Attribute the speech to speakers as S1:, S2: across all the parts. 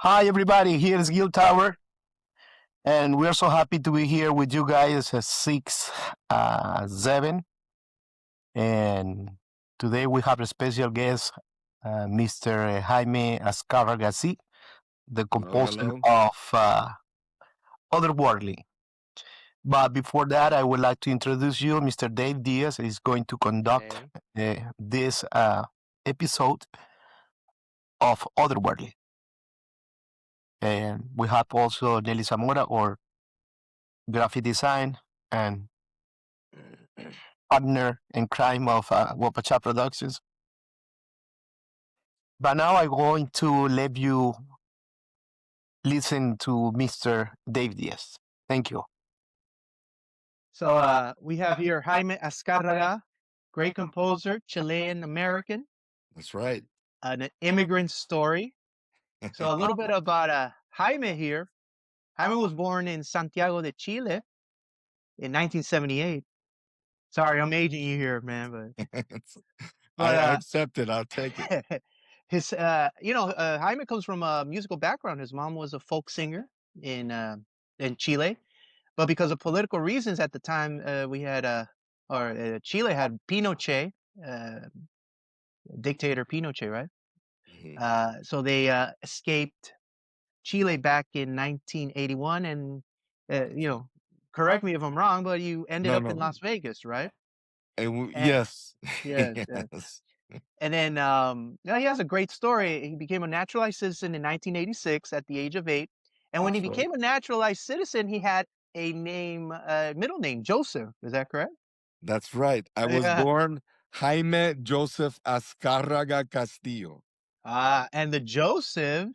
S1: Hi, everybody. Here is Gil Tower, and we're so happy to be here with you guys at 7. And today we have a special guest, Mr. Jaime Azcárraga C, the
S2: Hello,
S1: composer
S2: hello.
S1: of Otherworldly. But before that, I would like to introduce you. Mr. Dave Diaz is going to conduct this episode of Otherworldly. And we have also Nelly Zamora, or graphic design and partner in crime of Wapacha Productions. But now I'm going to let you listen to Mr. Dave Diaz. Thank you.
S3: So we have here Jaime Azcárraga, great composer, Chilean-American,
S2: That's right.
S3: an immigrant story. So a little bit about Jaime here. Jaime was born in Santiago de Chile in 1978. Sorry, I'm aging you here, man.
S2: I accept it. I'll take it.
S3: Jaime comes from a musical background. His mom was a folk singer in Chile, but because of political reasons at the time, Chile had Pinochet, dictator Pinochet, right?
S2: Mhm.
S3: So they escaped Chile back in 1981, and correct me if I'm wrong, but you ended up in Las Vegas, right?
S2: Yes.
S3: Yes.
S2: Yes.
S3: And then he has a great story. He became a naturalized citizen in 1986 at the age of 8. And when he
S2: That's right.
S3: became a naturalized citizen, he had a middle name, Joseph. Is that correct?
S2: That's right. I was
S3: Yeah.
S2: born Jaime Joseph Azcárraga Castillo.
S3: And the Joseph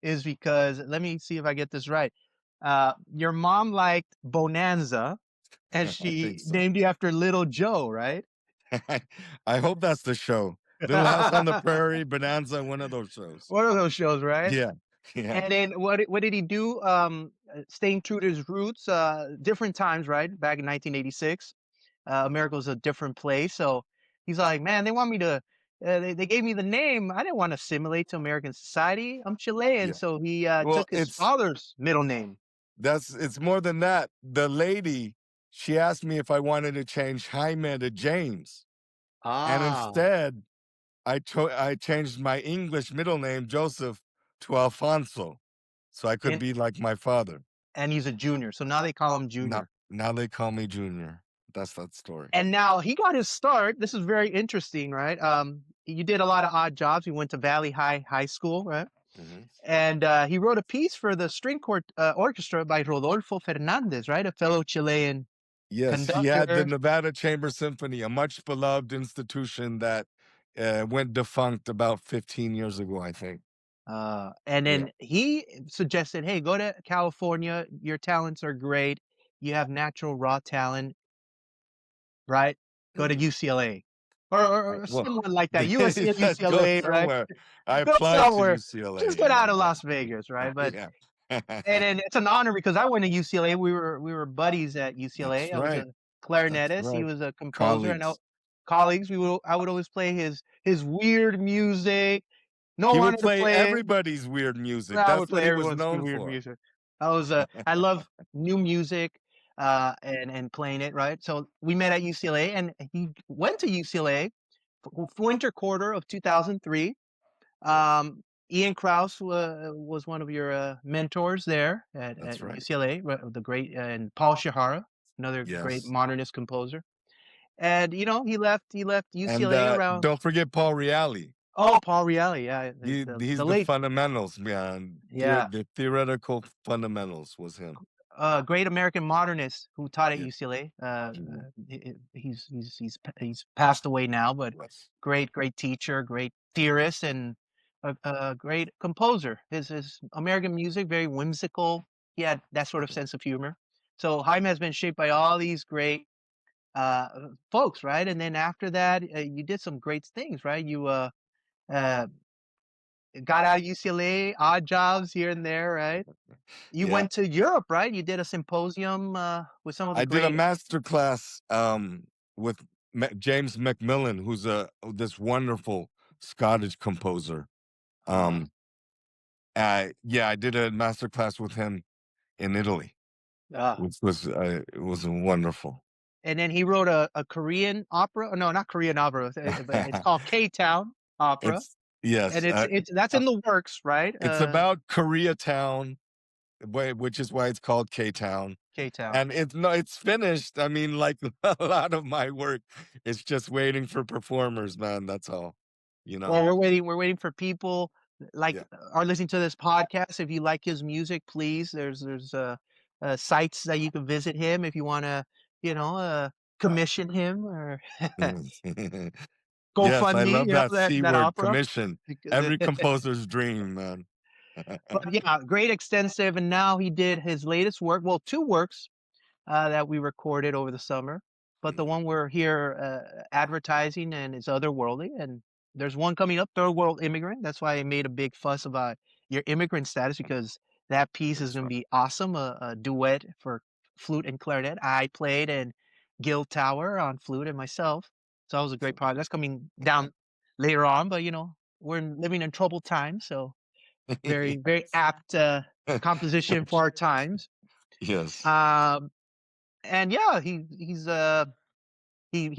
S3: is because, let me see if I get this right. Your mom liked Bonanza, and
S2: I
S3: she
S2: think so.
S3: named you after Little Joe, right?
S2: I hope that's the show. Little House on the Prairie, Bonanza, one of those shows.
S3: One of those shows, right?
S2: Yeah. Yeah.
S3: And then what did he do? Staying true to his roots, different times, right? Back in 1986, America was a different place. So he's like, man, they want me to. They gave me the name. I didn't want to assimilate to American society. I'm Chilean,
S2: Yeah.
S3: so he
S2: Well,
S3: took his father's middle name.
S2: it's more than that. The lady, she asked me if I wanted to change Jaime to James. And instead, I changed my English middle name, Joseph, to Alfonso. So I could be like my father.
S3: And he's a junior. So now they call him Junior.
S2: Now they call me Junior. That's that story.
S3: And now he got his start. This is very interesting, right? You did a lot of odd jobs. He went to Valley High School, right?
S2: Mhm.
S3: And he wrote a piece for the string orchestra by Rodolfo Fernandez, right? A fellow Chilean
S2: Yes,
S3: conductor.
S2: he had the Nevada Chamber Symphony, a much beloved institution that went defunct about 15 years ago, I think.
S3: And then he suggested, hey, go to California. Your talents are great. You have natural raw talent, right? Go to UCLA. Or someone like that. USC and UCLA, right?
S2: I
S3: Go
S2: applied
S3: somewhere.
S2: to UCLA.
S3: Just get out of Las Vegas, right? But
S2: yeah.
S3: and then it's an honor because I went to UCLA. We were buddies at UCLA.
S2: That's
S3: I was
S2: right.
S3: a clarinetist. He was a composer. And colleagues. I would always play his weird music. No
S2: He
S3: one
S2: would
S3: wanted to
S2: play
S3: play
S2: everybody's weird music.
S3: I
S2: That's
S3: would
S2: what
S3: play
S2: he was
S3: everyone's
S2: known
S3: weird
S2: for.
S3: music. I love new music and playing it, right? So we met at UCLA, and he went to UCLA winter quarter of 2003. Ian Krauss was one of your mentors there at
S2: right.
S3: UCLA, the great, and Paul Shihara, another great modernist composer. And he left UCLA
S2: And
S3: around.
S2: don't forget Paul Reale.
S3: Oh, Paul Reale, yeah,
S2: He's the
S3: late
S2: fundamentals, man.
S3: Yeah.
S2: The theoretical fundamentals was him.
S3: Great American modernist who taught at UCLA. He's passed away now, but great teacher, great theorist, and a great composer. His American music, very whimsical. He had that sort of sense of humor. So Jaime has been shaped by all these great folks, right? And then after that, you did some great things, right? You got out of UCLA, odd jobs here and there, right? You went to Europe, right? You did a symposium with some of the great.
S2: I did a master class with James Macmillan, who's this wonderful Scottish composer. Yeah, I did a master class with him in Italy, which was it was wonderful.
S3: And then he wrote a Korean opera. No, not Korean opera, but it's called K-Town Opera.
S2: Yes,
S3: And it's that's in the works, right?
S2: It's about Koreatown, which is why it's called K-Town.
S3: K-Town.
S2: And it's finished. I mean, like a lot of my work is just waiting for performers, man. That's all.
S3: Well, we're waiting for people like are listening to this podcast. If you like his music, please, there's sites that you can visit him if you want to, commission him or
S2: Yes, I
S3: GoFundMe,
S2: love that C
S3: that
S2: word,
S3: opera.
S2: commission. Every composer's dream, man.
S3: But yeah, great extensive. And now he did his latest work. Well, 2 works that we recorded over the summer. But the one we're here advertising and is Otherworldly. And there's one coming up, Third World Immigrant. That's why I made a big fuss about your immigrant status because that piece is going to be awesome. A duet for flute and clarinet. I played and Gil Tower on flute and myself. So that was a great project. That's coming down later on. But, we're living in troubled times. So very, very apt composition for our times.
S2: Yes.
S3: And yeah, he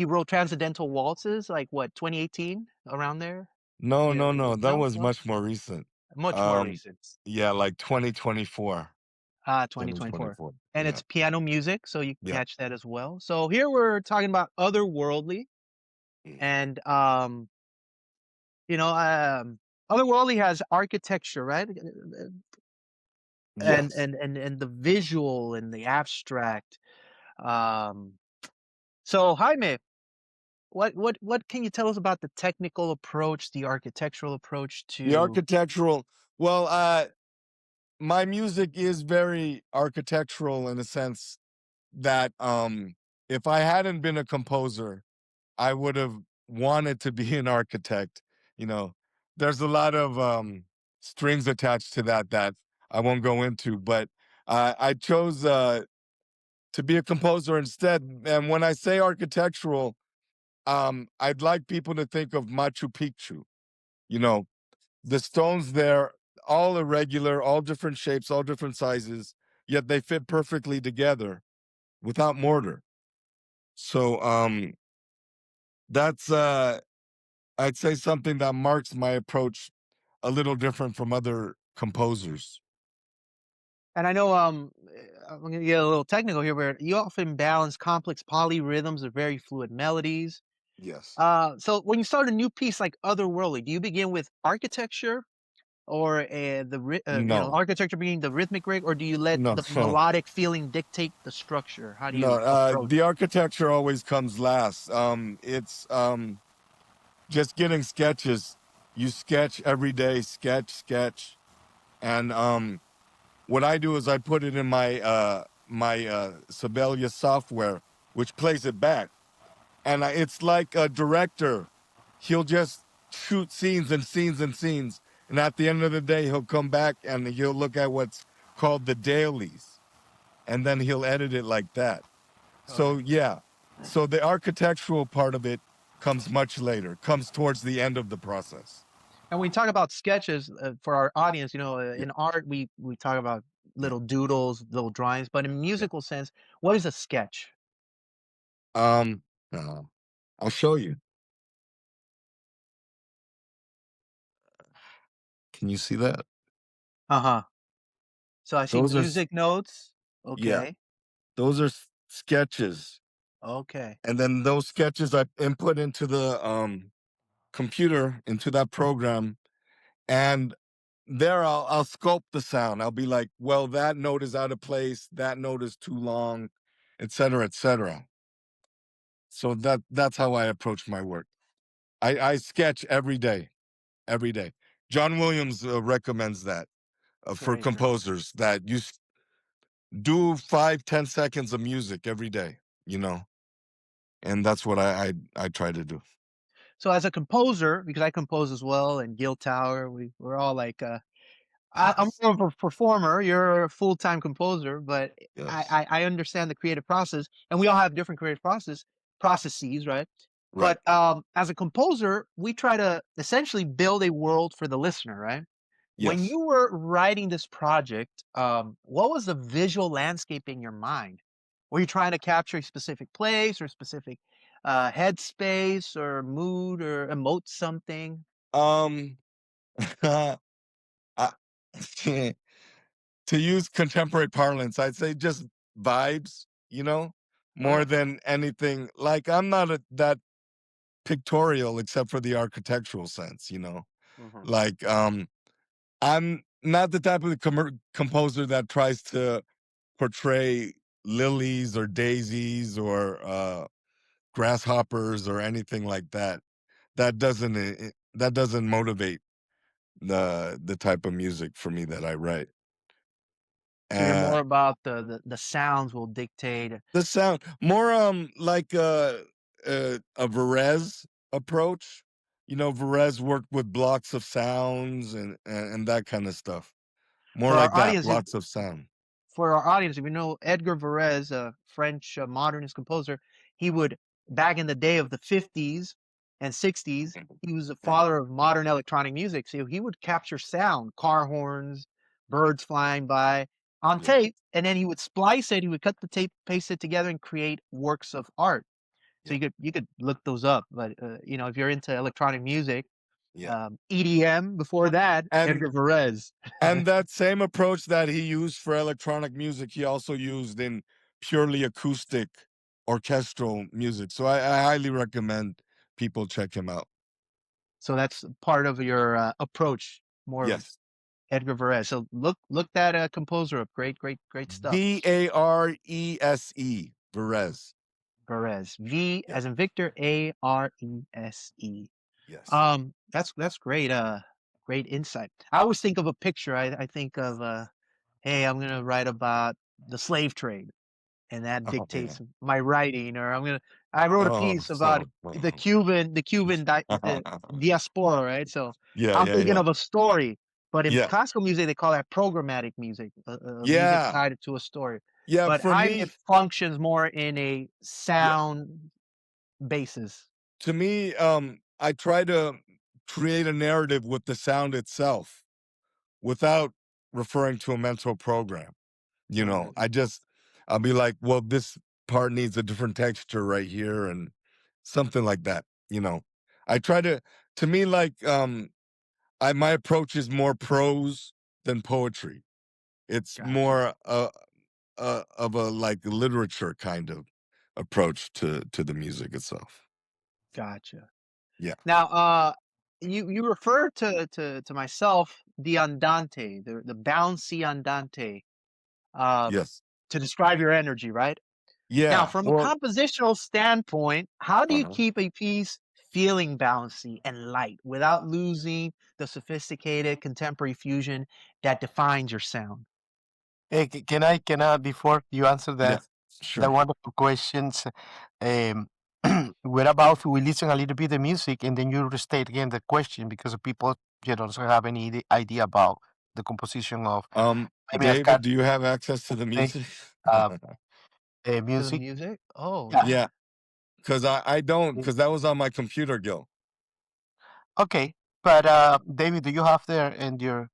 S3: wrote Transcendental Waltzes, like what, 2018, around there?
S2: No,
S3: Yeah,
S2: that was much more recent.
S3: Much more recent.
S2: Yeah, like 2024.
S3: 2024. And
S2: yeah.
S3: it's piano music, so you can catch that as well. So here we're talking about Otherworldly. And Otherworldly has architecture, right?
S2: Yes.
S3: And the visual and the abstract. So Jaime, what can you tell us about the technical approach, the architectural approach
S2: The
S3: to
S2: architectural, well, my music is very architectural in a sense that if I hadn't been a composer, I would have wanted to be an architect. There's a lot of strings attached to that I won't go into, but I chose to be a composer instead. And when I say architectural, I'd like people to think of Machu Picchu. The stones there, all irregular, all different shapes, all different sizes, yet they fit perfectly together without mortar. So that's I'd say something that marks my approach a little different from other composers.
S3: And I know I'm going to get a little technical here, where you often balance complex polyrhythms with very fluid melodies.
S2: Yes.
S3: So when you start a new piece like Otherworldly, do you begin with architecture or
S2: No.
S3: architecture being the rhythmic rig, or do you let
S2: No.
S3: the melodic feeling dictate the structure? How do you
S2: No,
S3: approach?
S2: the architecture always comes last. It's just getting sketches. You sketch every day, sketch. And what I do is I put it in my Sibelius software, which plays it back. And it's like a director. He'll just shoot scenes and scenes and scenes. And at the end of the day, he'll come back and he'll look at what's called the dailies. And then he'll edit it like that. So, yeah. So the architectural part of it comes much later, comes towards the end of the process.
S3: And when we talk about sketches for our audience, in art, we talk about little doodles, little drawings, but in musical sense, what is a sketch?
S2: I'll show you. Can you see that?
S3: Uh-huh. So I see
S2: Those are
S3: music notes.
S2: Yeah.
S3: Okay.
S2: Those are sketches.
S3: Okay.
S2: And then those sketches I input into the computer, into that program, and there I'll sculpt the sound. I'll be like, well, that note is out of place, that note is too long, et cetera, et cetera. So that's how I approach my work. I sketch every day. John Williams recommends that for
S3: Great.
S2: composers, that you do 5-10 seconds of music every day, and that's what I try to do.
S3: So as a composer, because I compose as well, and Gil Tower, we're all like, I'm more of a performer. You're a full-time composer, but
S2: Yes.
S3: I understand the creative process, and we all have different creative processes, right?
S2: Right.
S3: But as a composer, we try to essentially build a world for the listener, right? When
S2: Yes.
S3: you were writing this project, what was the visual landscape in your mind? Were you trying to capture a specific place or specific headspace or mood or emote something?
S2: Um, I, to use contemporary parlance, I'd say just vibes, more
S3: Right.
S2: than anything. Like I'm not that pictorial except for the architectural sense,
S3: Mhm.
S2: Like I'm not the type of composer that tries to portray lilies or daisies or grasshoppers or anything like that. That doesn't motivate the type of music for me that I write.
S3: So you're
S2: Uh
S3: more about the sounds will dictate.
S2: the sound more like a Varèse approach. Varèse worked with blocks of sounds and that kind of stuff. More
S3: For our
S2: like that,
S3: audience,
S2: blocks of sound.
S3: if you know Edgar Varèse, a French modernist composer, he would, back in the day of the 50s and 60s, he was the father of modern electronic music. So he would capture sound, car horns, birds flying by on
S2: Yeah,
S3: tape, and then he would splice it. He would cut the tape, paste it together, and create works of art. So
S2: yeah,
S3: you could look those up. But if you're into electronic music,
S2: yeah.
S3: EDM before that,
S2: And
S3: Edgar Varèse.
S2: and that same approach that he used for electronic music, he also used in purely acoustic orchestral music. So I highly recommend people check him out.
S3: So that's part of your approach, more of
S2: Yes.
S3: Edgar Varese. So look that composer up. Great, great, great stuff.
S2: Varese. Varese.
S3: Varese. V
S2: Yeah.
S3: as in Victor, Arese.
S2: Yes.
S3: That's great. Great insight. I always think of a picture. I think of hey, I'm gonna write about the slave trade, and that
S2: Oh yeah.
S3: dictates my writing. Or I wrote a
S2: Oh,
S3: piece about
S2: so
S3: the Cuban diaspora, right? So
S2: yeah,
S3: I'm
S2: yeah,
S3: thinking
S2: yeah.
S3: of a story, but in
S2: Yeah.
S3: classical music they call that programmatic music, music
S2: Yeah.
S3: tied to a story.
S2: Yeah.
S3: But
S2: For
S3: Jaime
S2: me,
S3: functions more in a
S2: yeah.
S3: sound basis.
S2: To me, I try to create a narrative with the sound itself without referring to a mental program.
S3: Right.
S2: I'll be like, well, this part needs a different texture right here and something like that. I try to me, like, my approach is more prose than poetry. It's
S3: Gotcha.
S2: more of a like literature kind of approach to the music itself.
S3: Gotcha.
S2: Yeah.
S3: Now, you refer to myself the andante, the bouncy andante, uh,
S2: Yes.
S3: to describe your energy, right? Now,
S2: Yeah.
S3: from a
S2: Well,
S3: compositional standpoint, how do you
S2: uh-huh.
S3: keep a piece feeling bouncy and light without losing the sophisticated contemporary fusion that defines your sound?
S1: Hey, can I, before you answer
S2: Yeah.
S1: the
S2: Sure.
S1: wonderful questions, um, what about we listen a little bit the music and then you restate again the question because the people don't have any idea about the composition of Jaime
S2: David,
S1: Azcárraga
S2: do you have access to the
S1: C,
S2: music?
S1: uh,
S3: To the
S1: music.
S3: music? Oh,
S1: Yeah.
S3: yeah.
S2: Yeah, because I don't, because that was on my computer, Gil.
S1: Okay, but David, do you have there and your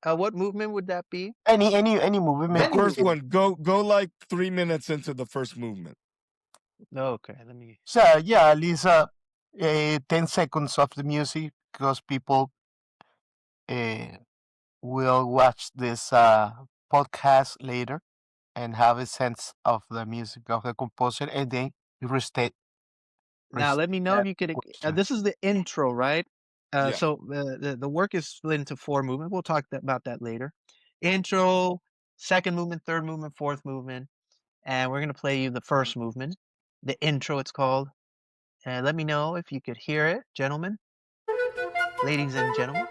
S3: What movement would that be?
S1: any
S2: The
S1: movement?
S3: Any
S2: first
S3: movement.
S2: one, go like 3 minutes into the first movement.
S3: Okay, let me.
S1: So yeah, at least 10 seconds of the music because people uh, will watch this podcast later and have a sense of the music of the composer, and then you
S3: Now, let me know if
S1: that
S3: you could.
S1: question.
S3: This is the intro, right?
S2: Yeah.
S3: So the work is split into four movements. We'll talk about that later. Intro, second movement, third movement, fourth movement, and we're gonna play you the first movement, the intro. It's called. And let me know if you could hear it, gentlemen, ladies and gentlemen.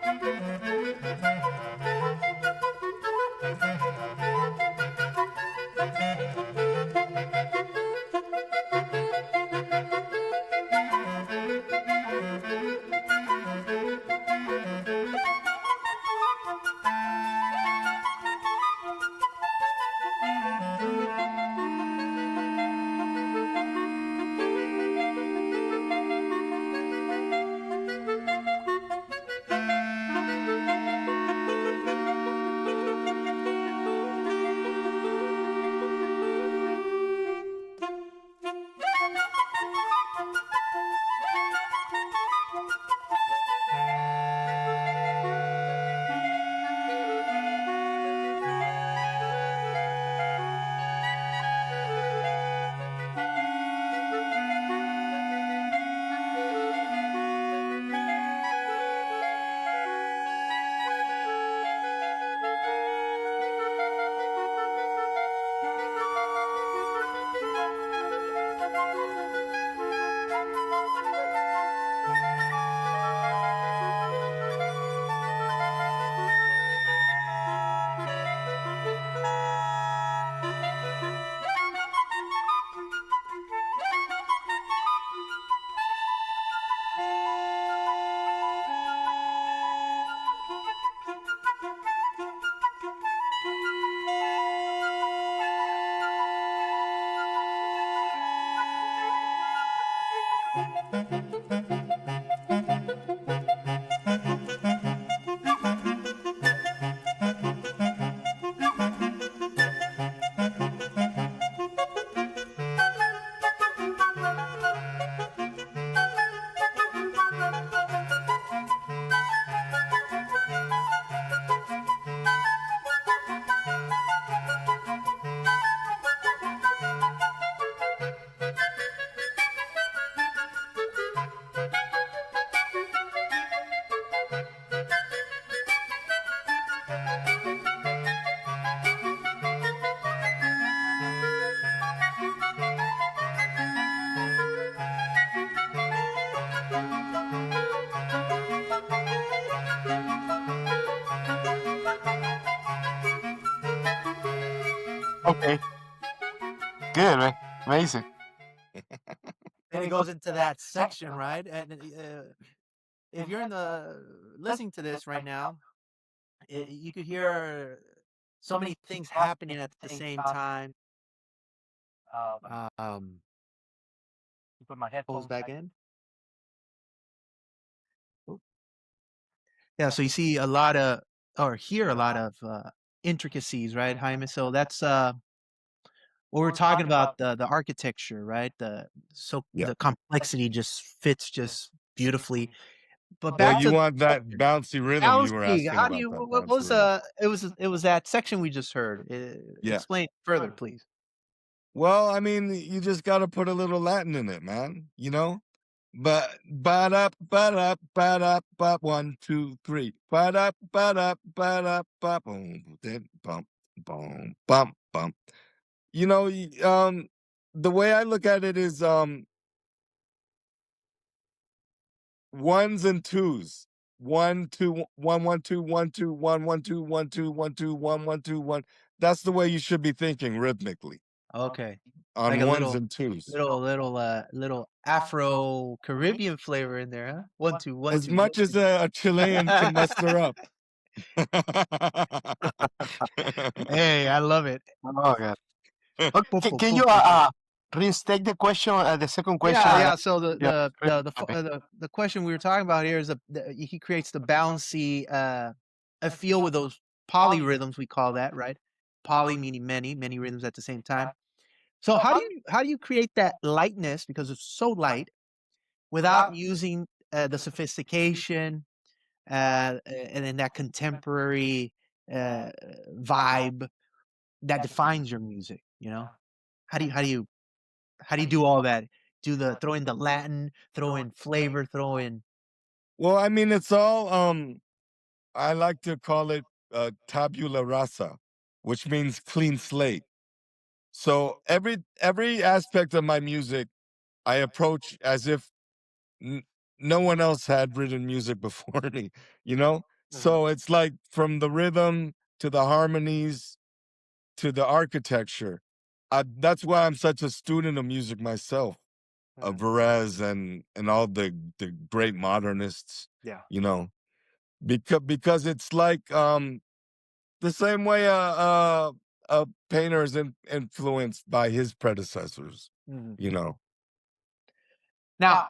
S1: Okay. Good, right? Amazing.
S3: And it goes into that section, right? And if you're in the listening to this right now, you could hear so many things happening at the same time. Um, put my headphones back in. Oop. Yeah, so you see a lot of, or hear a lot of intricacies, right, Jaime? So that's what we're talking about, the architecture, right?
S2: Yeah.
S3: The complexity just fits just beautifully. But
S2: Well,
S3: back
S2: you
S3: to
S2: want that bouncy rhythm. You were
S3: bouncy.
S2: asking
S3: How do
S2: about
S3: you?
S2: that
S3: What
S2: bouncy
S3: was
S2: rhythm.
S3: it was that section we just heard.
S2: Yeah.
S3: Explain further, please.
S2: Well, I mean, you just got to put a little Latin in it, man. You know, but ba-da, ba-da, ba-da, ba, 1, 2, 3. Ba-da, ba-da, ba-da, ba, boom, then bump, boom, bump, bump. You know, the way I look at it is ones and twos. 1 2 1 1 2 1 2 1 1 2 1 2 1 2 1 1 2 1. That's the way you should be thinking rhythmically
S3: Okay, like
S2: on
S3: a
S2: ones and twos.
S3: little Afro Caribbean flavor in there, huh? 1 2 1
S2: As
S3: 2 1
S2: much as a Chilean can
S3: 2.
S2: muster up.
S3: Hey, I love it.
S1: Oh god.
S3: Boop,
S1: Okay,
S3: boop,
S1: can
S3: boop,
S1: you
S3: boop.
S1: reinstate the question, the second question?
S3: Yeah, yeah. So
S1: Yeah.
S3: the question we were talking about here is he creates the bouncy a feel with those polyrhythms, we call that, right? Poly meaning many rhythms at the same time. So how do you create that lightness, because it's so light, without using the sophistication and then that contemporary vibe that defines your music? You know, how do you do all that? Throw in the Latin, throw in flavor, throw in.
S2: Well, I mean, it's all I like to call it tabula rasa, which means clean slate. So every aspect of my music I approach as if n- no one else had written music before me, you know? So it's like from the rhythm to the harmonies to the architecture. That's why I'm such a student of music myself, of Varèse and all the great modernists,
S3: Yeah.
S2: you know, because it's like the same way a painter is influenced by his predecessors,
S3: Mhm.
S2: you know.
S3: Now,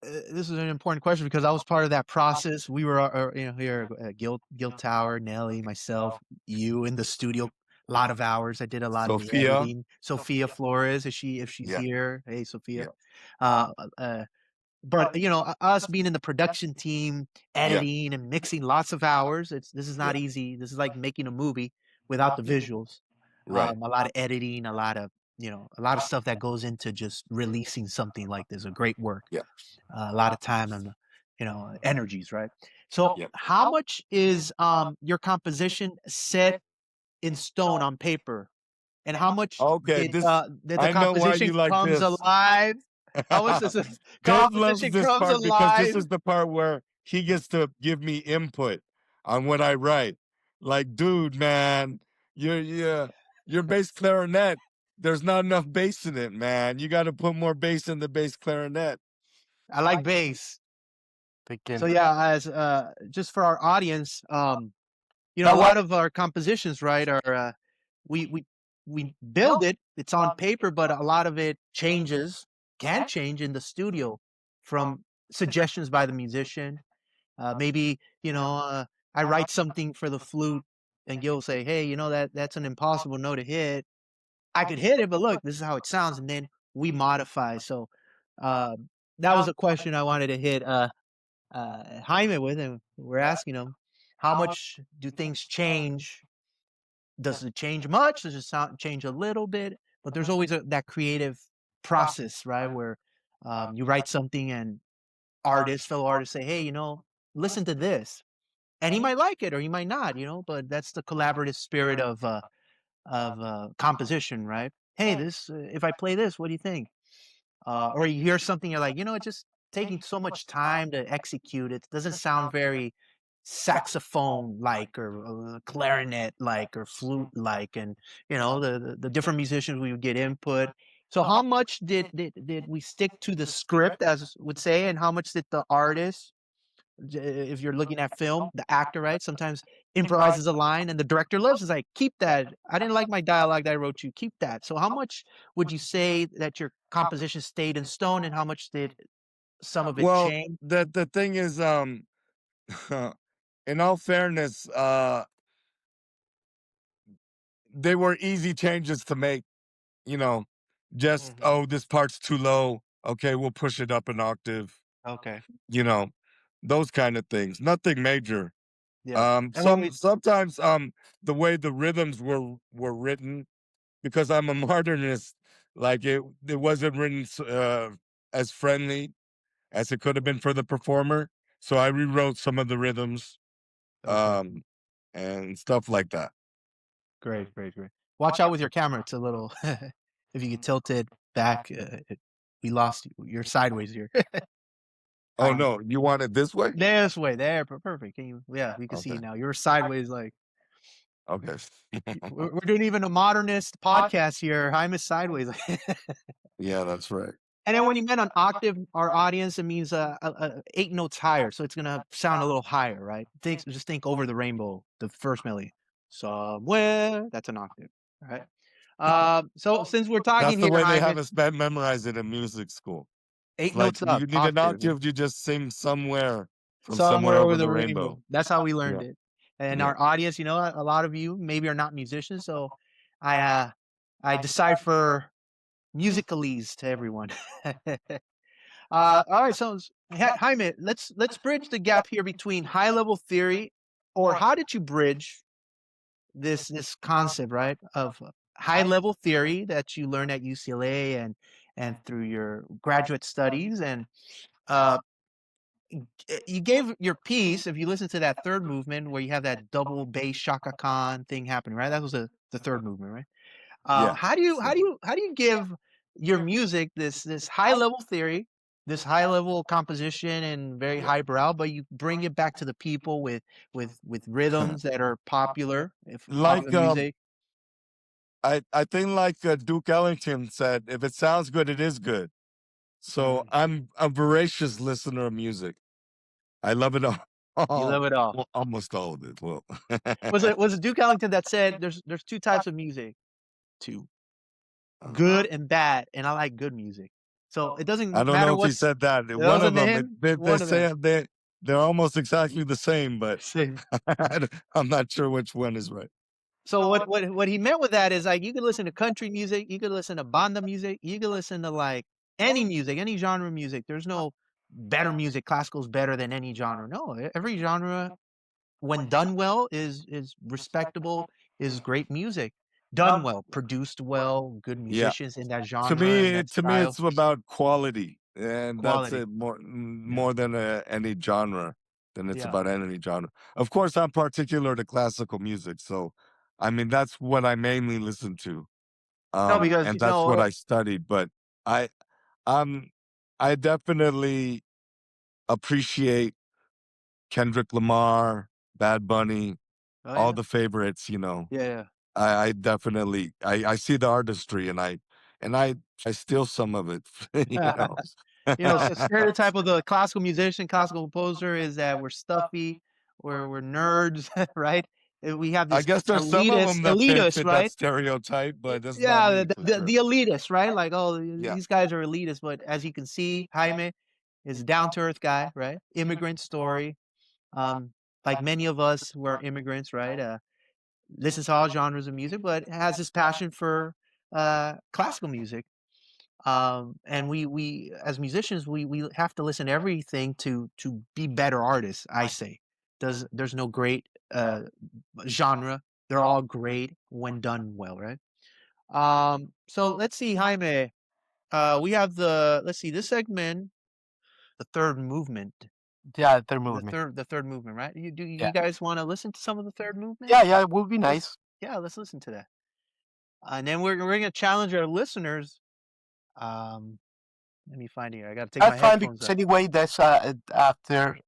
S3: this is an important question because I was part of that process. We were, here at Guild Tower, Nelly, myself, you in the studio, a lot of hours. I did a lot of the
S2: Sophia,
S3: editing. Sophia Flores, if she's
S2: yeah,
S3: here? Hey, Sophia.
S2: yeah,
S3: Uh, but us being in the production team,
S2: yeah,
S3: editing and mixing lots of hours. This is
S2: yeah,
S3: not easy. This is like making a movie without the visuals.
S2: right,
S3: A lot of editing, a lot of stuff that goes into just releasing something like this. A great work,
S2: yeah,
S3: a lot of time and energies, right? So,
S2: yeah.
S3: how much is your composition set in stone on paper, and how much
S2: Okay, this
S3: did the
S2: I know why
S3: composition
S2: you like
S3: comes
S2: this.
S3: alive? How much does the
S2: Dave loves
S3: composition
S2: this
S3: comes
S2: part because this
S3: alive?
S2: is the part where he gets to give me input on what I write. Like, dude, man, your bass clarinet, there's not enough bass in it, man. You got to put more bass in the bass clarinet.
S3: I like bass. So
S1: Thinking.
S3: yeah, as just for our audience, a
S1: That
S3: lot
S1: what?
S3: of our compositions, right, are we we we build it. It's on paper, but a lot of it can change in the studio from suggestions by the musician. Maybe I write something for the flute, and Gil will say, "Hey, that's an impossible note to hit. I could hit it, but look, this is how it sounds," and then we modify. So uh, that was a question I wanted to hit Jaime with, and we're asking him, how much do things change? Does it change much? Does it change a little bit? But there's always that creative process, right? Where you write something and fellow artists say, hey, listen to this, and he might like it or he might not, but that's the collaborative spirit of composition, right? Hey, this if I play this, what do you think? Or you hear something, you're like, it's just taking so much time to execute. It doesn't sound very saxophone like or clarinet like or flute like, and the different musicians, we would get input. So how much did we stick to the script, as would say, and how much did the artist, if you're looking at film, the actor, right, sometimes improvises a line and the director loves it. It's like, keep that. I didn't like my dialogue that I wrote you. Keep that. So how much would you say that your composition stayed in stone, and how much did some of it
S2: Well,
S3: change?
S2: the thing is, in all fairness, they were easy changes to make. You know, just this part's too low. Okay, we'll push it up an octave.
S3: Okay.
S2: You know, those kind of things. Nothing major.
S3: Yeah. And when we
S2: Sometimes the way the rhythms were written, because I'm a modernist, like it wasn't written as friendly as it could have been for the performer. So I rewrote some of the rhythms,
S3: Okay.
S2: and stuff like that.
S3: Great. Watch out with your camera. It's a little if you get tilted back, we lost you. You're sideways here.
S2: Oh no, you want it this way?
S3: This way. There. Perfect. Yeah, we can see you
S2: Okay.
S3: now. You're sideways, like.
S2: Okay.
S3: We're doing even a modernist podcast here. I'm sideways.
S2: Yeah, that's right.
S3: And then when you meant an octave, our audience, it means 8 notes higher, so it's gonna sound a little higher, right? Just think Over the Rainbow, the first melody. Somewhere, that's an octave, right? So since we're
S2: That's
S3: talking
S2: the
S3: here,
S2: way they
S3: Jaime,
S2: have us memorize it in music school. It's
S3: 8
S2: like
S3: notes up,
S2: you need an
S3: octave.
S2: octave, you just sing somewhere from somewhere
S3: Somewhere
S2: over
S3: over
S2: the
S3: the rainbow.
S2: rainbow.
S3: That's how we
S2: Yeah,
S3: learned it. And
S2: yeah.
S3: our audience, a lot of you maybe are not musicians, so I decipher musicalese to everyone. All right, so Jaime, let's bridge the gap here between high level theory, or how did you bridge this concept, right, of high level theory that you learned at UCLA and through your graduate studies, and uh, you gave your piece. If you listen to that third movement where you have that double bass Shaka Khan thing happening, right? That was the third movement, right?
S2: Yeah.
S3: How do you give your music this high level theory, this high level composition, and very highbrow, but you bring it back to the people with rhythms that are popular, if
S2: Like
S3: popular music.
S2: I think like Duke Ellington said, if it sounds good, it is good. So
S3: Mhm.
S2: I'm a voracious listener of music. I love it all.
S3: You love it all.
S2: Well, almost all of it. Well,
S3: Was it Duke Ellington that said there's two types of music, two,
S2: uh,
S3: good and bad, and I like good music. So it
S2: I
S3: doesn't
S2: don't know
S3: matter
S2: if he
S3: what's
S2: said that.
S3: it
S2: One of
S3: wasn't
S2: them,
S3: him,
S2: they
S3: one of them.
S2: say they're almost exactly the same, but
S3: Same.
S2: I'm not sure which one is right.
S3: So what he meant with that is, like, you could listen to country music, you could listen to banda music, you could listen to like any music, any genre of music. There's no better music. Classical is better than any genre. No, every genre, when done well, is respectable, is great music. Done well, produced well, good
S2: Yeah.
S3: musicians in that genre and that
S2: To me,
S3: style,
S2: it's about quality, and that's
S3: quality.
S2: it. More
S3: Yeah,
S2: more than any genre. Than it's
S3: yeah.
S2: about any genre. Of course, I'm particular to classical music, so I mean that's what I mainly listen to,
S3: No, because
S2: and that's what
S3: uh,
S2: I studied. But I, um, I definitely appreciate Kendrick Lamar, Bad Bunny,
S3: oh
S2: all
S3: yeah,
S2: the favorites. You know,
S3: yeah, yeah.
S2: I definitely I see the artistry and I steal some of it. You know.
S3: Stereotype of the classical musician, classical composer is that we're stuffy, we're nerds, right? We have
S2: I
S3: this
S2: guess there's some of them that
S3: elitist,
S2: fit that
S3: right?
S2: stereotype, but that's not
S3: Yeah,
S2: me
S3: the,
S2: for
S3: the
S2: sure.
S3: the elitist, right? Like, oh,
S2: Yeah.
S3: these guys are elitist, but as you can see, Jaime is a down to earth guy, right? Immigrant story. Um, like many of us who are immigrants, right? Listens to all genres of music, but has this passion for classical music. And we as musicians, we have to listen to everything to be better artists, I say. There's no great genre. They're all great when done well, right? So let's see, Jaime. We have let's see, this segment, the third movement.
S1: Yeah, third
S3: The
S1: movement.
S3: third movement, right? You
S1: Yeah.
S3: guys want to listen to some of the third movement?
S1: Yeah, it would be nice.
S3: Yeah, let's listen to that. And then we're gonna challenge our listeners. Let me find it here. I gotta take my
S1: That's fine
S3: headphones
S1: because
S3: up.
S1: anyway, that's after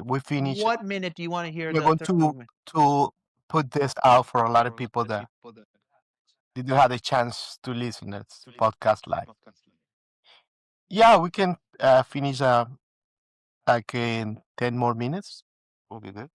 S1: we finish.
S3: What minute do you want to hear
S1: We're
S3: the
S1: going
S3: third movement?
S1: to put this out for a lot of people that didn't have the chance to listen to this podcast live. Yeah, we can finish like in 10 more minutes. Will be good.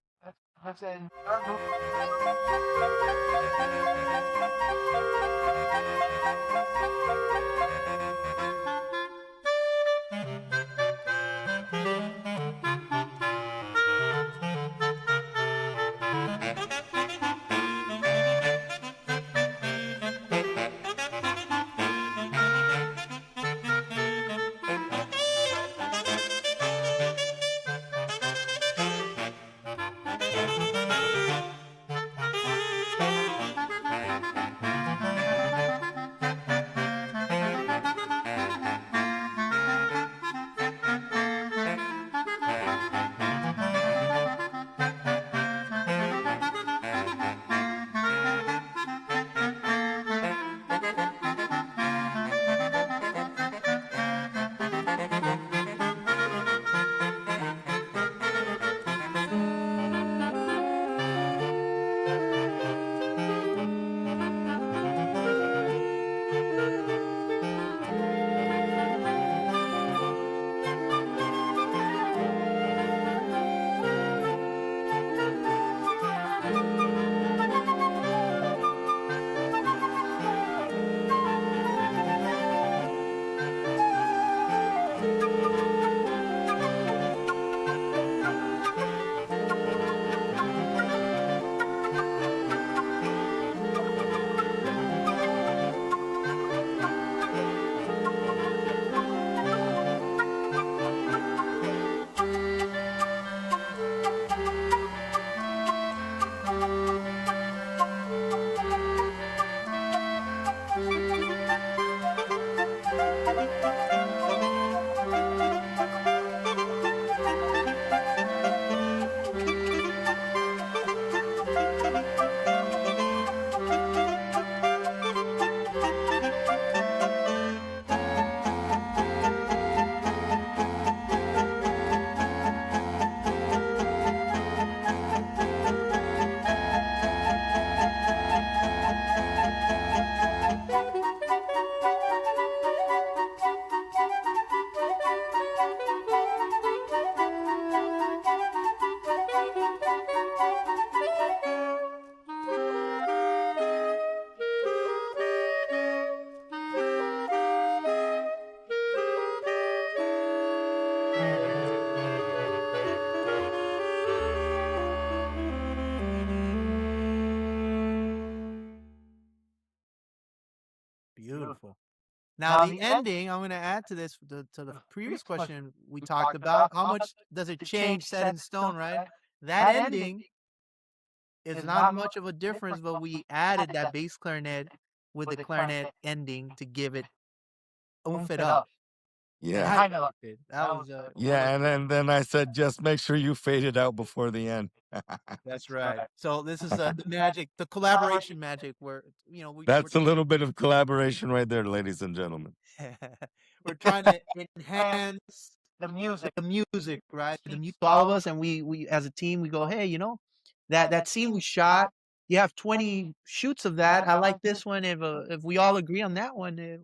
S3: Beautiful. Now the ending, I'm going to add to this to the previous question we talked about. How much does it change set in stone, right? That ending is not much of a difference, but we added that bass clarinet with the clarinet ending to give it oomph it up.
S2: Yeah.
S3: Highlight it. That was
S2: Yeah, and then I said, just make sure you fade it out before the end.
S3: That's right. So this is the magic, the collaboration magic, where
S2: That's a little bit of collaboration right there, ladies and gentlemen.
S3: we're trying to enhance the music, right? All of us, and we as a team, we go, hey, that scene we shot. You have 20 shoots of that. I like this one. If we all agree on that one,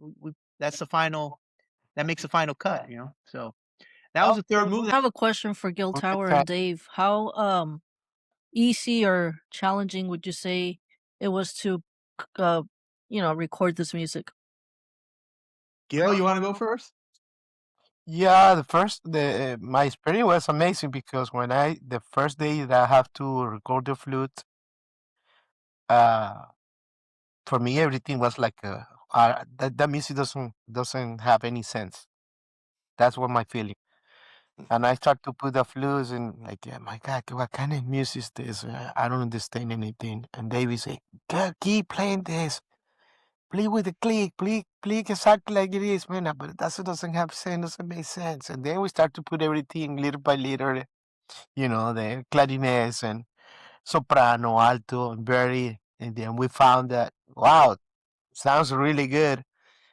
S3: that's the final. That makes the final cut. So that was the third movie.
S4: I have a question for Gil Tower and Dave. How easy or challenging would you say it was to record this music?
S3: Gil, you want to go first?
S1: Yeah, my experience was amazing because the first day that I have to record the flute, for me everything was like that music doesn't have any sense. That's what my feeling. And I start to put the flutes and like, yeah, my God, what kind of music is this? I don't understand anything. And David say, "God, keep playing this." play with the click, play exactly like it is, man. But that doesn't have sense, doesn't make sense. And then we start to put everything little by little, the clarinets and soprano, alto, and very. And then we found that, wow, sounds really good.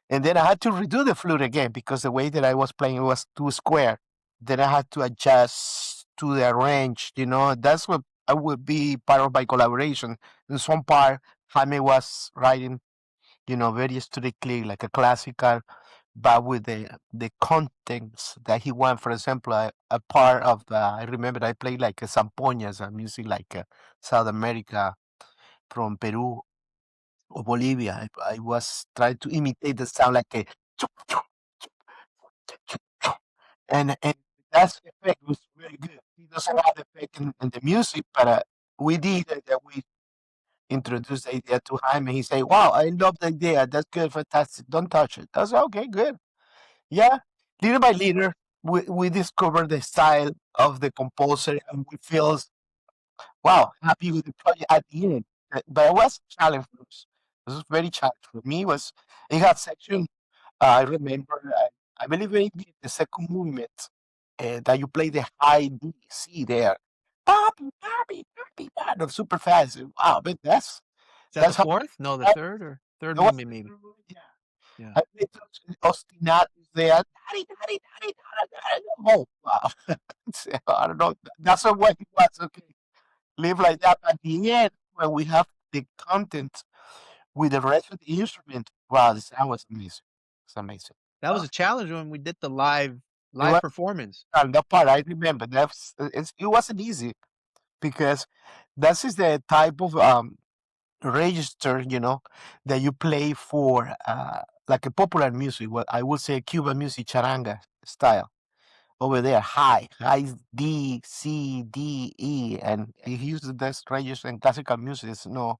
S1: And then I had to redo the flute again because the way that I was playing was too square. Then I had to adjust to the range. That's what I would be part of my collaboration. In some part, Jaime was writing, very strictly like a classical, but with the contents that he want. For example, a part of I remember I played like a zampoñas, a music like South America from Peru or Bolivia. I was trying to imitate the sound like a and that effect was very good. He doesn't have the effect in the music, but we did that. We introduced the idea to him, and he said, "Wow, I love the idea. That's good, fantastic. Don't touch it." I was okay, good. Yeah, little by little, we discovered the style of the composer, and we feel wow happy with the project at the end. But it was a challenge for us. It was very challenge for me. It had section. I remember, I believe it the second movement that you play the high D C there. Poppy, poppy, poppy, poppy, super fast. Wow, but
S3: Is that the
S1: that's how
S3: fourth? No, the
S1: it
S3: third or third
S1: was.
S3: movement maybe.
S1: Yeah,
S3: Yeah.
S1: I played those ostinatos there. Daddy, daddy, daddy, daddy, daddy. Oh, wow. I don't know. That's not what it was. Okay, live like that. At the end, when we have the content with the rest of the instrument, wow, the sound was amazing. It's amazing.
S3: That was a challenge when we did the live
S1: It was
S3: performance.
S1: that part I remember. It wasn't easy because that is the type of register, that you play for like a popular music. What I would say Cuban music, charanga style. Over there, high D, C, D, E, and he uses this register in classical music. It's no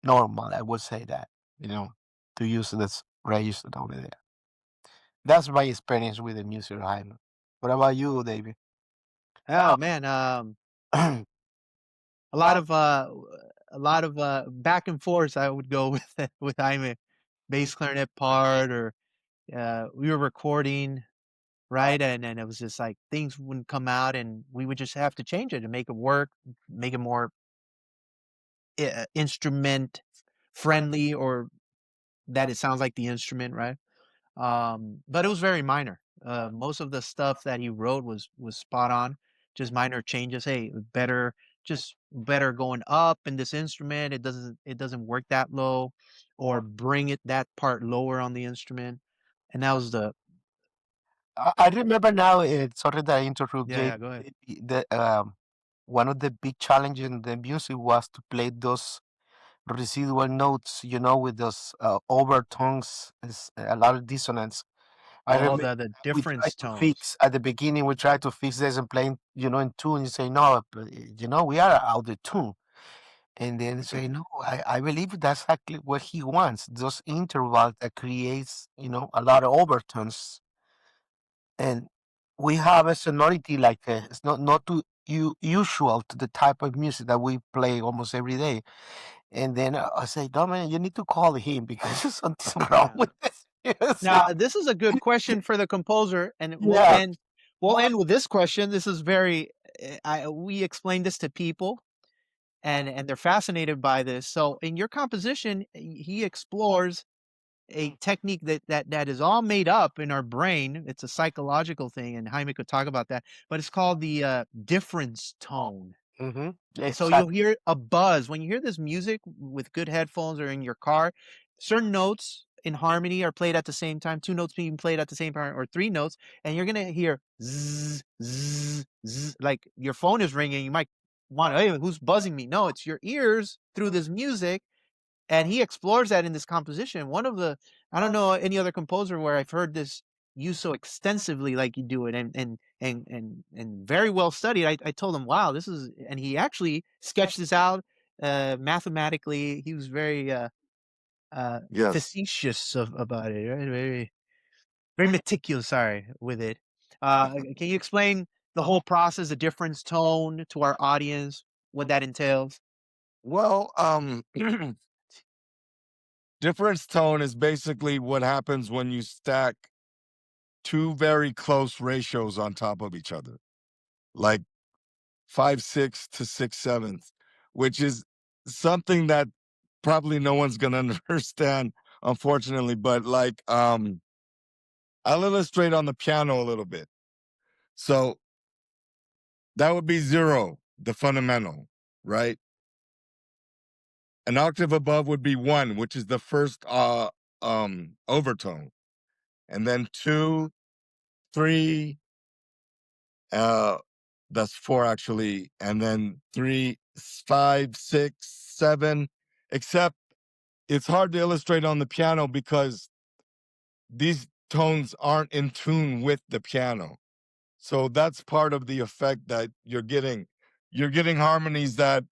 S1: normal. I would say that, to use this register over there. That's my experience with the music, Jaime. What about you, David?
S3: Oh man, a lot of back and forth I would go with Jaime, bass clarinet part, or we were recording, right? And it was just like things wouldn't come out, and we would just have to change it to make it work, make it more instrument friendly, or that it sounds like the instrument, right? But it was very minor. Most of the stuff that he wrote was spot on, just minor changes. Hey, just better going up in this instrument. It doesn't work that low, or bring it that part lower on the instrument. And that was the
S1: I remember now. Sorry that I interrupt,
S3: yeah,
S1: Jay.
S3: yeah, go ahead.
S1: One of the big challenges in the music was to play those residual notes, with those overtones, a lot of dissonance. I
S3: Oh,
S1: remember
S3: the
S1: we tried
S3: difference
S1: to
S3: tones.
S1: fix at the beginning. We tried to fix this and playing, in tune. You say no, but we are out of tune. And then say no. I believe that's exactly what he wants. Those intervals that creates, a lot of overtones, and we have a sonority like it's not too usual to the type of music that we play almost every day. And then I say, no man, you need to call him because there's something wrong with this
S3: Now,
S1: music.
S3: this is a good question for the composer, and we'll
S1: Yeah.
S3: end. We'll end with this question. This is very. We explain this to people, and they're fascinated by this. So, in your composition, he explores a technique that is all made up in our brain. It's a psychological thing, and Jaime could talk about that. But it's called the difference tone.
S1: Mm-hmm.
S3: So you'll
S1: Exactly.
S3: hear a buzz when you hear this music with good headphones or in your car. Certain notes in harmony are played at the same time. Two notes being played at the same time, or three notes, and you're gonna hear zzz, zzz, zzz, like your phone is ringing. You might want, hey, who's buzzing me? No, it's your ears through this music, and he explores that in this composition. I don't know any other composer where I've heard this used so extensively like you do it, and very well studied. I told him, wow, this is, and he actually sketched this out mathematically. He was very
S2: Yes.
S3: facetious about it, right? Very meticulous, sorry, with it. Can you explain the whole process, the difference tone to our audience, what that entails?
S2: Well, Difference tone is basically what happens when you stack two very close ratios on top of each other, like 5/6 to 6/7, which is something that probably no one's gonna understand, unfortunately. But like, I'll illustrate on the piano a little bit. So that would be 0, the fundamental, right? An octave above would be 1, which is the first overtone, and then 2, 3, that's 4 actually, and then 3, 5, 6, 7. Except it's hard to illustrate on the piano because these tones aren't in tune with the piano. So that's part of the effect that you're getting. You're getting harmonies that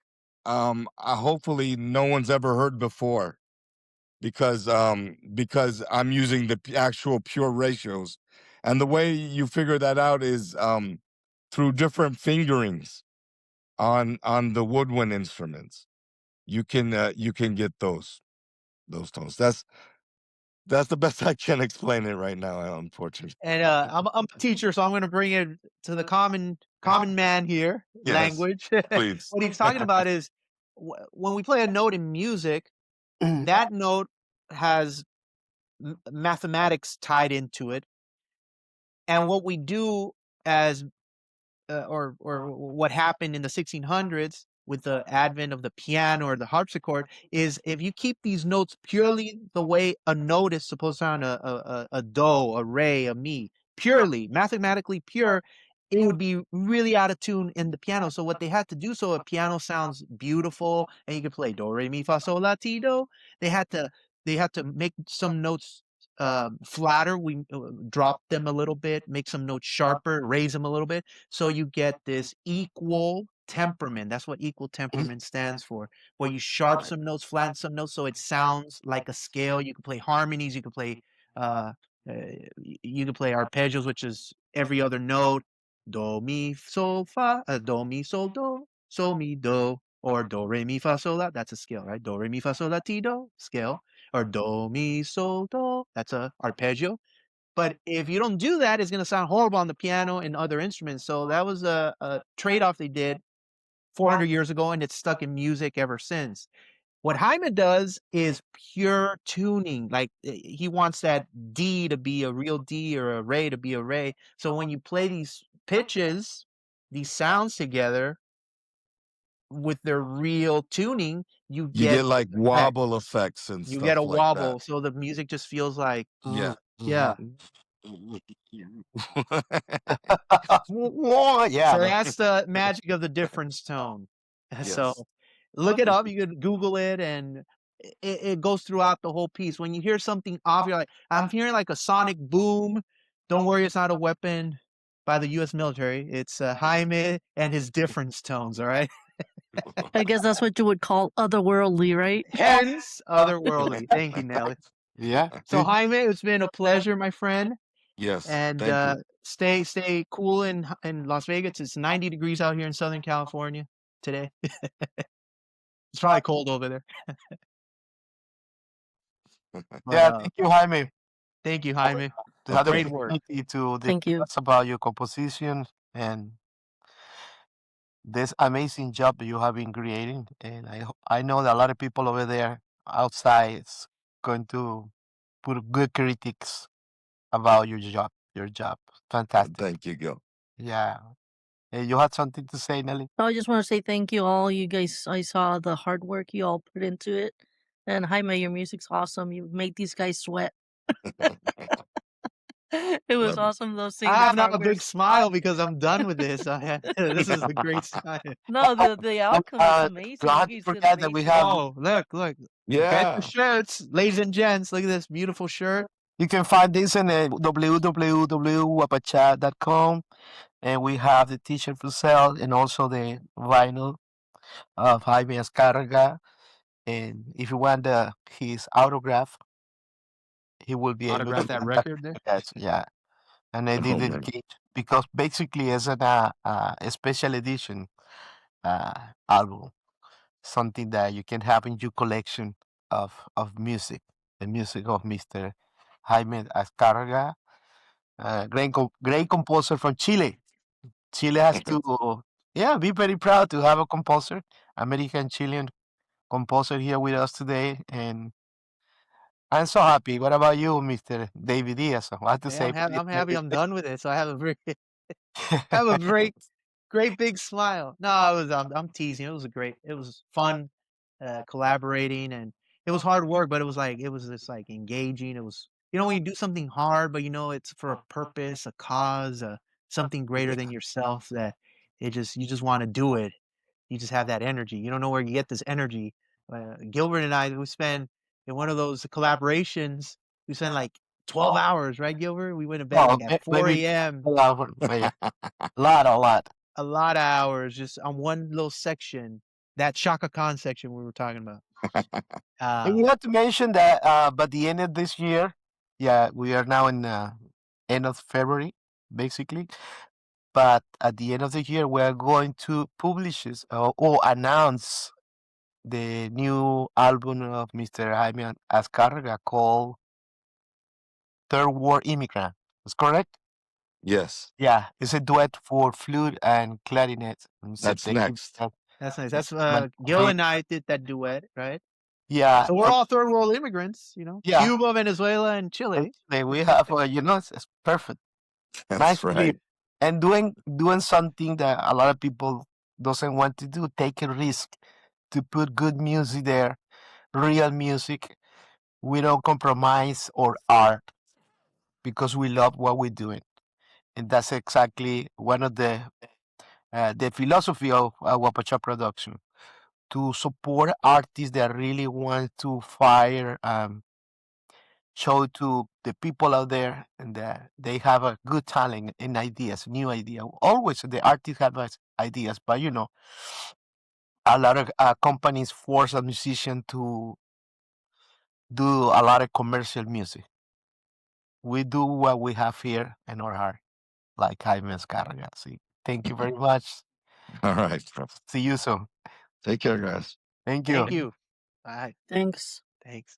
S2: hopefully no one's ever heard before, because I'm using the actual pure ratios. And the way you figure that out is through different fingerings on the woodwind instruments. You can get those tones. That's the best I can explain it right now, unfortunately.
S3: And I'm a teacher, so I'm going to bring it to the common man here.
S2: Yes,
S3: language.
S2: please.
S3: What he's talking about is when we play a note in music, that note has mathematics tied into it, and what we do as or what happened in the 1600s with the advent of the piano or the harpsichord is if you keep these notes purely the way a note is supposed to sound, a do, a re, a mi, purely, mathematically pure, it would be really out of tune in the piano. So what they had to do so a piano sounds beautiful and you can play do, re, mi, fa, sol, la, ti, do, they had to make some notes flatter. We drop them a little bit, make some notes sharper, raise them a little bit. So you get this equal temperament. That's what equal temperament stands for, where you sharp some notes, flatten some notes, so it sounds like a scale. You can play harmonies. You can play you can play arpeggios, which is every other note. Do, mi, sol, fa, do, mi, sol, do, sol, mi, do, or do, re, mi, fa, sol, la. That's a scale, right? Do, re, mi, fa, sol, la, ti, do, scale. Or do, mi, sol, do. That's a arpeggio. But if you don't do that, it's going to sound horrible on the piano and other instruments. So that was a trade-off they did 400 years ago, and it's stuck in music ever since. What Jaime does is pure tuning. Like he wants that D to be a real D or a re to be a re. So when you play these pitches, these sounds together with their real tuning, you get
S2: like wobble effects and
S3: you
S2: stuff
S3: get a
S2: like
S3: wobble.
S2: that.
S3: So the music just feels like
S2: Yeah.
S3: yeah.
S1: Yeah.
S3: So that's the magic of the difference tone. So
S2: Yes.
S3: look it up. You can Google it, and it goes throughout the whole piece. When you hear something off, you're like, I'm hearing like a sonic boom. Don't worry, it's not a weapon by the U.S. military. It's Jaime and his difference tones. All right.
S4: I guess that's what you would call otherworldly, right?
S3: Hence, otherworldly. Thank you, Nelly.
S1: Yeah.
S3: So Jaime, it's been a pleasure, my friend.
S2: Yes.
S3: And
S2: Thank you.
S3: stay cool in Las Vegas. It's 90 degrees out here in Southern California today. It's probably cold over there.
S1: Yeah. Thank you, Jaime.
S3: Thank you, Jaime.
S1: To have the
S3: Great work.
S1: opportunity to
S4: Thank you.
S1: discuss about your composition and this amazing job you have been creating. And I know that a lot of people over there outside is going to put good critics about your job. Your job, fantastic.
S2: Thank you, Gil.
S1: Yeah. You had something to say, Nelly?
S4: I just want to say thank you all. You guys, I saw the hard work you all put into it. And Jaime, your music's awesome. You made these guys sweat. It was awesome though seeing
S3: I
S4: the
S3: have now a
S4: progress.
S3: big smile because I'm done with this. This is a great sign.
S4: No, the outcome is amazing.
S1: Don't
S4: You guys did
S1: forget that we have.
S3: Oh, look.
S2: Yeah.
S3: Get the shirts, ladies and gents. Look at this beautiful shirt.
S1: You can find this in www.wapacha.com, and we have the t-shirt for sale and also the vinyl of Jaime Azcárraga. And if you want his autograph, he will be able
S3: Autograph
S1: to
S3: that
S1: contact
S3: record there.
S1: us. Yeah, and I did it because basically it's a special edition album, something that you can have in your collection of music. the music of Mr. Jaime Azcárraga, great composer from Chile. Chile has to, yeah, be very proud to have a composer, American Chilean composer here with us today, and I'm so happy. What about you, Mr. David Diaz? I have to
S3: Yeah,
S1: say,
S3: I'm happy I'm done with it. So I have a very have a great big smile. No, I'm teasing. It was fun collaborating, and it was hard work, but it was just like engaging. It was, when you do something hard, but it's for a purpose, a cause, something greater than yourself, that you just want to do it. You just have that energy. You don't know where you get this energy. Gilbert and I, we spend in one of those collaborations, we spent like 12 hours, right, Gilbert? We went to bed
S1: well,
S3: like at 4
S1: maybe
S3: a.m.
S1: a lot, a lot.
S3: A lot of hours just on one little section, that Shaka Khan section we were talking about.
S1: And you have to mention that by the end of this year, yeah, we are now in end of February, basically. But at the end of the year, we are going to publish this, or announce the new album of Mr. Jaime Azcárraga called Third World Immigrant. Is correct?
S2: Yes.
S1: Yeah, it's a duet for flute and clarinet.
S2: That's next.
S3: That's nice. That's Gil and I did that duet, right?
S1: Yeah.
S3: So we're all third world immigrants,
S1: Yeah.
S3: Cuba, Venezuela, and Chile.
S1: We have, it's perfect.
S2: That's
S1: Nice to
S2: right.
S1: be, and doing something that a lot of people doesn't want to do. Take a risk to put good music there, real music. We don't compromise our art because we love what we're doing, and that's exactly one of the philosophy of Wapacha Production, to support artists that really want to fire, show to the people out there, and that they have a good talent and ideas, new idea. Always the artists have ideas, but a lot of companies force a musician to do a lot of commercial music. We do what we have here in our heart, like Jaime Azcárraga C. Thank you very much.
S2: All right.
S1: See you soon.
S2: Take care, guys.
S1: Thank you.
S3: Thank you. Bye.
S4: Thanks.
S3: Thanks.